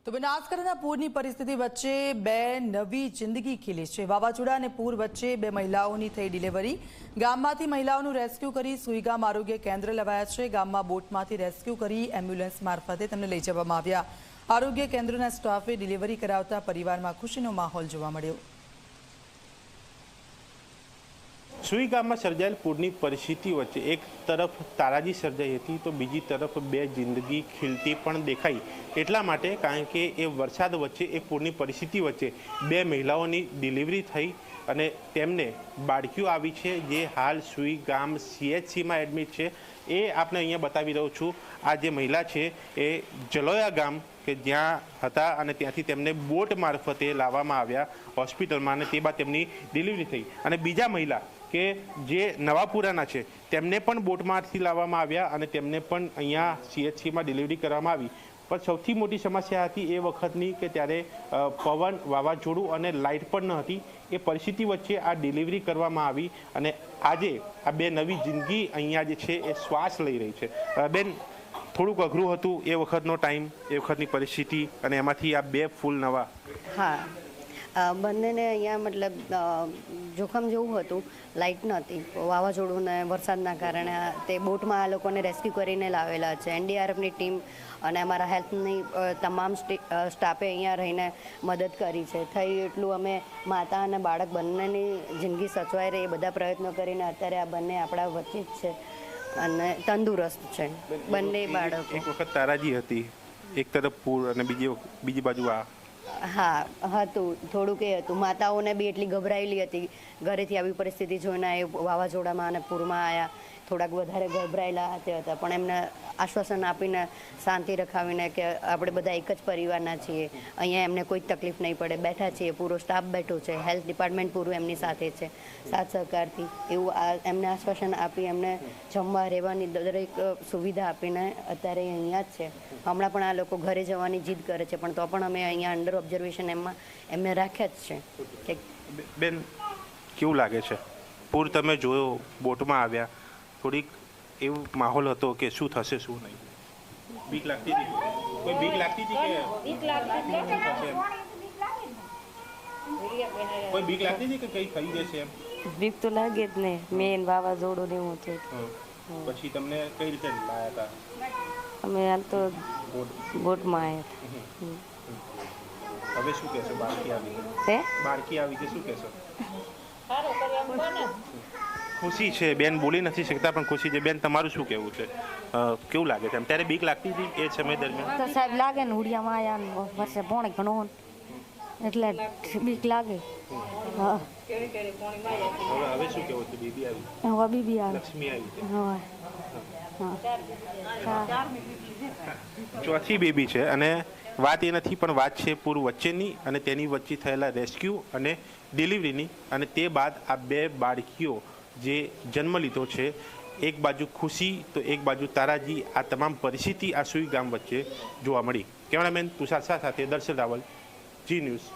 તો બનાસકાંઠાના પૂરની પરિસ્થિતિ વચ્ચે બે નવી જિંદગી ખીલી છે। વાવાઝોડા અને પૂર વચ્ચે બે મહિલાઓની થઈ ડિલિવરી। ગામમાંથી મહિલાઓનું રેસ્ક્યુ કરી સુઈગામ આરોગ્ય કેન્દ્ર લવાયા છે। ગામમાં બોટમાંથી રેસ્ક્યુ કરી એમ્બ્યુલન્સ મારફતે તેમને લઈ જવામાં આવ્યા। આરોગ્ય કેન્દ્રના સ્ટાફે ડિલિવરી કરાવતા પરિવારમાં ખુશીનો માહોલ જોવા મળ્યો। સુઈ ગામમાં સર્જાયેલ પૂરની પરિસ્થિતિ વચ્ચે એક તરફ તારાજી સર્જાઈ હતી તો બીજી તરફ બે જિંદગી ખીલતી પણ દેખાઈ। એટલા માટે કારણ કે એ વરસાદ વચ્ચે એ પૂરની પરિસ્થિતિ વચ્ચે બે મહિલાઓની ડિલિવરી થઈ અને તેમને બાળકીઓ આવી છે જે હાલ સુઈ ગામ CHCમાં એડમિટ છે। એ આપણે અહીંયા બતાવી રહ્યો છું। આ જે મહિલા છે એ જલોયા ગામ કે જ્યાં હતા અને ત્યાંથી તેમને બોટ મારફતે લાવવામાં આવ્યા હોસ્પિટલમાં અને તે બાદ તેમની ડિલિવરી થઈ। અને બીજા મહિલા કે જે નવાપુરાના છે તેમને પણ બોટમાંથી લાવવામાં આવ્યા અને તેમને પણ અહીંયા CHCમાં ડિલિવરી કરવામાં આવી। પણ સૌથી મોટી સમસ્યા હતી એ વખતની કે ત્યારે પવન વાવાઝોડું અને લાઇટ પણ ન હતી। એ પરિસ્થિતિ વચ્ચે આ ડિલિવરી કરવામાં આવી અને આજે આ બે નવી જિંદગી અહીંયા જે છે એ શ્વાસ લઈ રહી છે। બેન, થોડુંક અઘરું હતું એ વખતનો ટાઈમ, એ વખતની પરિસ્થિતિ અને એમાંથી આ બે ફૂલ નવા। હા, બંનેને અહીંયા મતલબ જોખમ જેવું હતું, લાઇટ નહોતી, વાવાઝોડું ને વરસાદના કારણે તે બોટમાં આ લોકોને રેસ્ક્યુ કરીને લાવેલા છે। NDRFની ટીમ અને અમારા હેલ્થની તમામ સ્ટાફે અહીંયા રહીને મદદ કરી છે। થઈ એટલું અમે માતા અને બાળક બંનેની જિંદગી સચવાઈ રહે એ બધા પ્રયત્નો કરીને અત્યારે આ બંને આપણા વચ્ચે જ છે અને તંદુરસ્ત છે બંને બાળકો। એક વખત તારાજી હતી, એક તરફ પૂર અને બીજી બાજુ આ। હા હતું, થોડુંક એ હતું। માતાઓને બી એટલી ગભરાયેલી હતી ઘરેથી આવી પરિસ્થિતિ જોઈને એ વાવાઝોડામાં અને પૂરમાં આવ્યા, થોડાક વધારે ગભરાયેલા હતા પણ એમને આશ્વાસન આપીને શાંતિ રખાવીને કે આપણે બધા એક જ પરિવારના છીએ, અહીંયા એમને કોઈ તકલીફ નહીં પડે, બેઠા છીએ, પૂરો સ્ટાફ બેઠો છે, હેલ્થ ડિપાર્ટમેન્ટ પૂરું એમની સાથે છે, સાથ સહકારથી એવું એમને આશ્વાસન આપી એમને જમવા રહેવાની દરેક સુવિધા આપીને અત્યારે અહીંયા જ છે। હમણાં પણ આ લોકો ઘરે જવાની જીદ કરે છે પણ તો પણ અમે અહીંયા અંડર ઓબ્ઝર્વેશન એમને રાખ્યા જ છે। બેન, કેવું લાગે છે? પૂર તમે જોયો, બોટમાં આવ્યા, થોડીક એવું માહોલ હતો કે શું થશે શું નહીં? બીક લાગતી હતી? કોઈ બીક લાગતી હતી કે કોઈ બીક લાગતી હતી કે કઈ થઈ જશે એમ? બીક તો લાગે જ ને, મેન વાવાઝોડું ને એવું હતું। પછી તમને કઈ રીતે લાયા હતા? અમે હાલ તો બોટમાં આવ્યા। હવે શું કહેશો? બાળકી આવી હે બાળકી આવી છે, શું કહેશો? ખુશી છે, બેન બોલી નથી શકતા પણ ખુશી છે। બેન, તમારું શું કહેવું છે? કેવું લાગે છે? ત્યારે બીક લાગતી હતી એ સમય દરમિયાન? તો સાહેબ લાગે ને, ઉડિયામાં આવ્યા ને વર્ષે પોણે ઘણો એટલે બીક લાગે। હા, હવે શું કહેવું છે? બીબી આવી? હવે બીબી આવે, લક્ષ્મી આવી છે, ચોથી બેબી છે। અને વાત એ નથી પણ વાત છે પૂર વચ્ચેની અને તેની વચ્ચે થયેલા રેસ્ક્યુ અને ડિલિવરીની અને તે બાદ આ બે બાળકીઓ જે જન્મ લીધો છે। એક બાજુ ખુશી તો એક બાજુ તારાજી। આ તમામ પરિસ્થિતિ આ સુઈ ગામ વચ્ચે જોવા મળી। કેમેરામેન તુષાર શાહ સાથે દર્શન રાવલ, જી ન્યૂઝ।